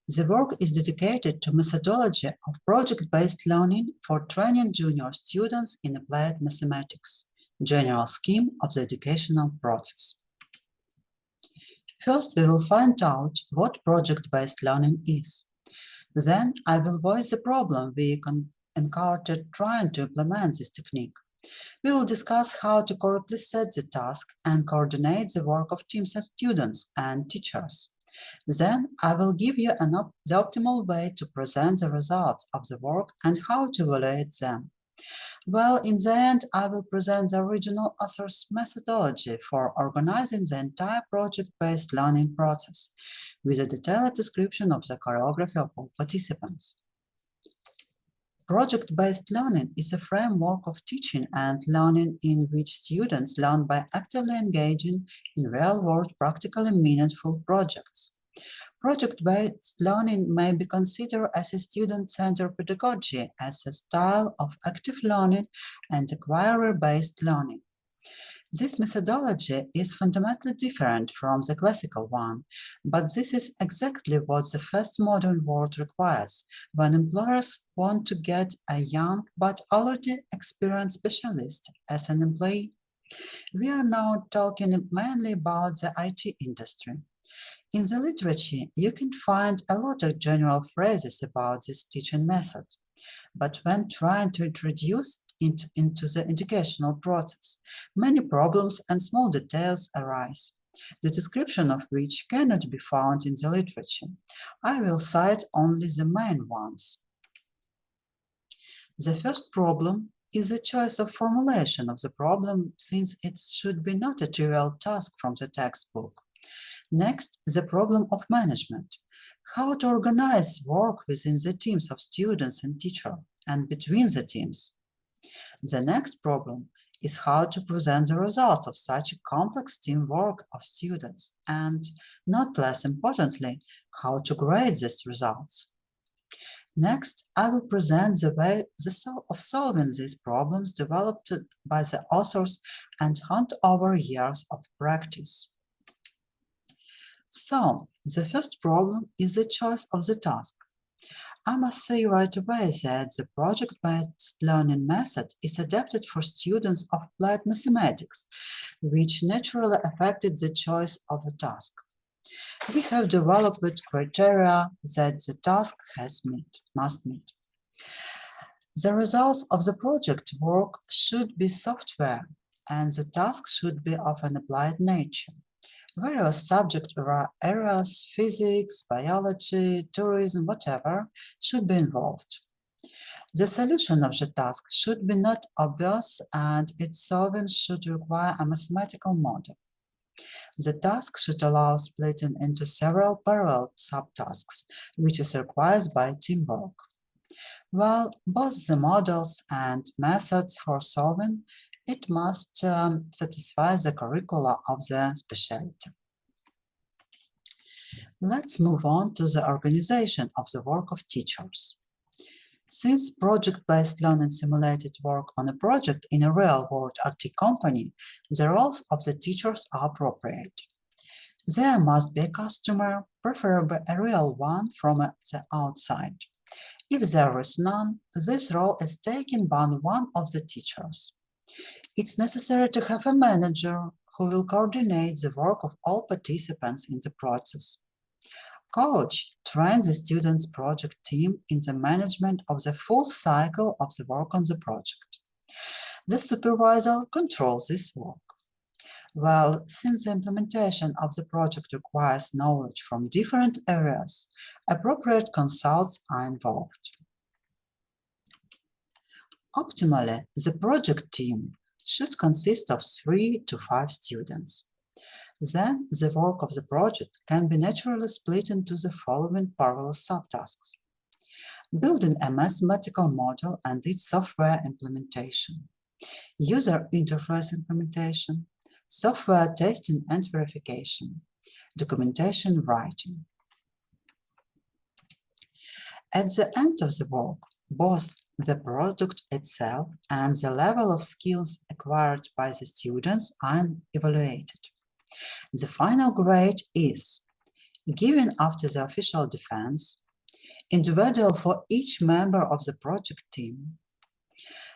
The work is dedicated to methodology of project-based learning for training junior students in applied mathematics, general scheme of the educational process. First, we will find out what project-based learning is. Then, I will voice the problem we encountered trying to implement this technique. We will discuss how to correctly set the task and coordinate the work of teams of students and teachers. Then, I will give you the optimal way to present the results of the work and how to evaluate them. Well, in the end, I will present the original author's methodology for organizing the entire project-based learning process, with a detailed description of the choreography of all participants. Project-based learning is a framework of teaching and learning in which students learn by actively engaging in real-world, practically meaningful projects. Project-based learning may be considered as a student-centered pedagogy, as a style of active learning and acquirer-based learning. This methodology is fundamentally different from the classical one, but this is exactly what the fast modern world requires when employers want to get a young but already experienced specialist as an employee. We are now talking mainly about the IT industry. In the literature, you can find a lot of general phrases about this teaching method, but when trying to introduce it into the educational process, many problems and small details arise, the description of which cannot be found in the literature. I will cite only the main ones. The first problem is the choice of formulation of the problem, since it should be not a trivial task from the textbook. Next, the problem of management. How to organize work within the teams of students and teachers and between the teams. The next problem is how to present the results of such a complex teamwork of students and, not less importantly, how to grade these results. Next, I will present the way of solving these problems developed by the authors and hand over years of practice. So, the first problem is the choice of the task. I must say right away that the project-based learning method is adapted for students of applied mathematics, which naturally affected the choice of a task. We have developed criteria that the task must meet. The results of the project work should be software, and the task should be of an applied nature. Various subject areas, physics, biology, tourism, whatever, should be involved. The solution of the task should be not obvious, and its solving should require a mathematical model. The task should allow splitting into several parallel subtasks, which is required by teamwork. Well, both the models and methods for solving it must satisfy the curricula of the specialty. Let's move on to the organization of the work of teachers. Since project-based learning simulated work on a project in a real-world IT company, the roles of the teachers are appropriate. There must be a customer, preferably a real one from the outside. If there is none, this role is taken by one of the teachers. It's necessary to have a manager who will coordinate the work of all participants in the process. Coach trains the students' project team in the management of the full cycle of the work on the project. The supervisor controls this work. Well, since the implementation of the project requires knowledge from different areas, appropriate consults are involved. Optimally, the project team should consist of 3 to 5 students. Then, the work of the project can be naturally split into the following parallel subtasks: building a mathematical model and its software implementation, user interface implementation, software testing and verification, documentation writing. At the end of the work, both the product itself and the level of skills acquired by the students are evaluated. The final grade is given after the official defense, individual for each member of the project team,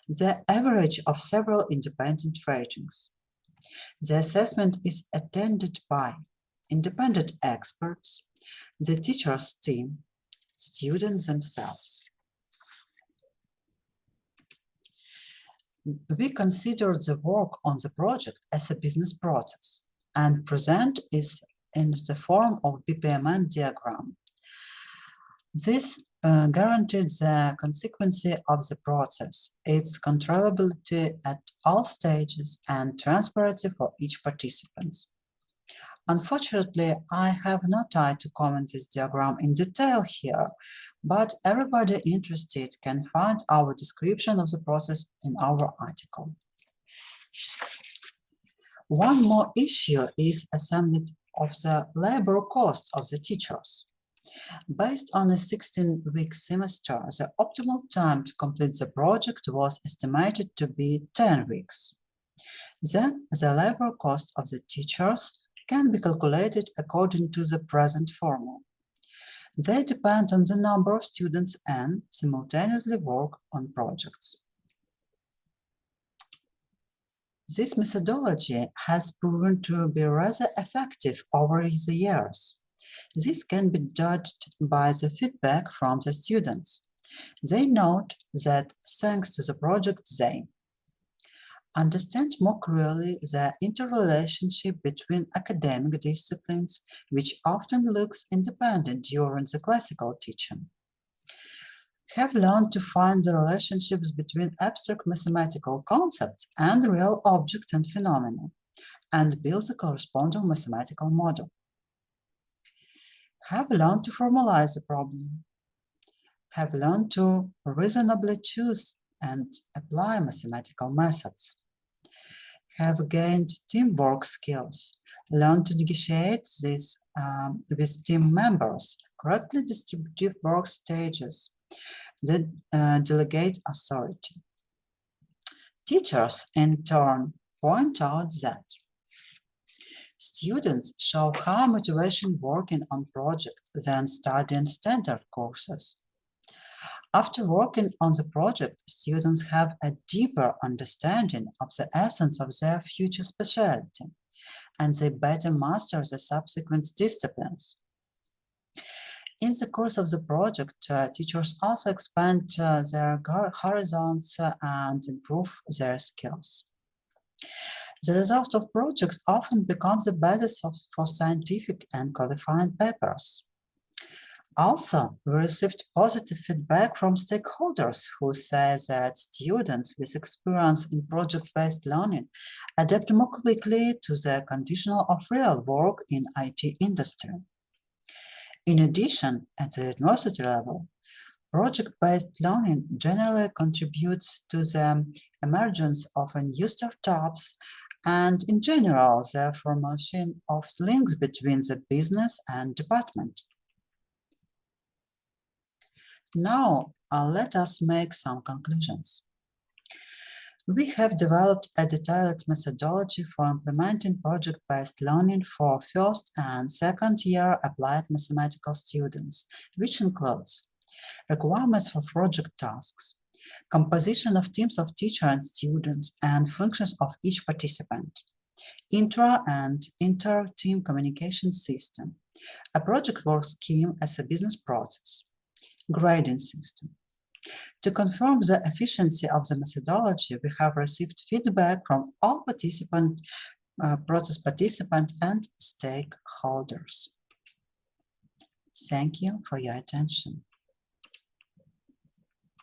the average of several independent ratings. The assessment is attended by independent experts, the teacher's team, students themselves. We consider the work on the project as a business process and present it in the form of BPMN diagram. This guarantees the consequency of the process, its controllability at all stages, and transparency for each participant. Unfortunately, I have no time to comment this diagram in detail here, but everybody interested can find our description of the process in our article. One more issue is assessment of the labor cost of the teachers. Based on a 16-week semester, the optimal time to complete the project was estimated to be 10 weeks. Then, the labor cost of the teachers can be calculated according to the present formula. They depend on the number of students and simultaneously work on projects. This methodology has proven to be rather effective over the years. This can be judged by the feedback from the students. They note that thanks to the project, they understand more clearly the interrelationship between academic disciplines, which often looks independent during the classical teaching, have learned to find the relationships between abstract mathematical concepts and real objects and phenomena, and build the corresponding mathematical model, have learned to formalize the problem, have learned to reasonably choose and apply mathematical methods, have gained teamwork skills, learned to negotiate this with team members, correctly distribute work stages that delegate authority. Teachers, in turn, point out that students show high motivation working on projects than studying standard courses. After working on the project, students have a deeper understanding of the essence of their future specialty, and they better master the subsequent disciplines. In the course of the project, teachers also expand their horizons and improve their skills. The result of projects often becomes the basis for scientific and qualifying papers. Also, we received positive feedback from stakeholders who say that students with experience in project-based learning adapt more quickly to the conditions of real work in IT industry. In addition, at the university level, project-based learning generally contributes to the emergence of new startups and, in general, the formation of links between the business and department. Now, let us make some conclusions. We have developed a detailed methodology for implementing project-based learning for first and second-year applied mathematical students, which includes requirements for project tasks, composition of teams of teachers and students, and functions of each participant, intra- and inter-team communication system, a project work scheme as a business process, grading system. To confirm the efficiency of the methodology, we have received feedback from all process participants and stakeholders. Thank you for your attention.